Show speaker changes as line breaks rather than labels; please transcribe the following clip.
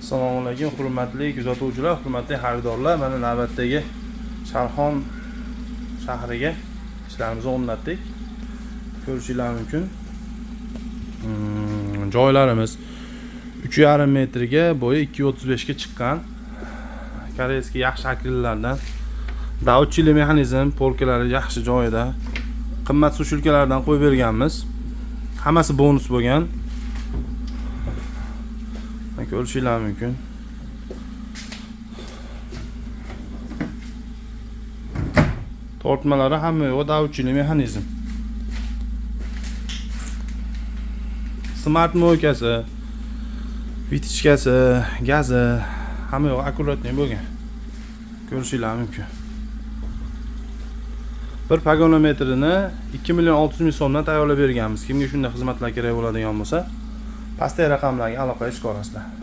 Assalomu alaykum hurmatli kuzatuvchilar, hurmatli xaridorlar. Mana navbatdagi Sharxon shahriga ishlarimizni o'rnatdik. Ko'rishingiz mumkin. Joylarimiz 3,5 metrga, bo'yi 2,35 ga chiqqan. Koreyskiy yaxshi akrillardan. Davchilik mexanizm, polkalari yaxshi joyida. Qimmat sushilkalardan qo'yib berganmiz. Hammasi bonus bo'lgan. Ko'rishingiz mumkin. Tortmalari hamma yo'q, davchilik mexanizm. Smart mo'ykasi, vitichkasi, gazi hamma yo'q akkuratniy bo'lgan. Ko'rishingiz mumkin. Bir pagonometrini 2,6 million so'mdan tayyorlab berganmiz. Kimga shunday xizmatlar kerak bo'ladigan bo'lsa, pastdagi raqamlarga aloqaga chiqa olasizlar.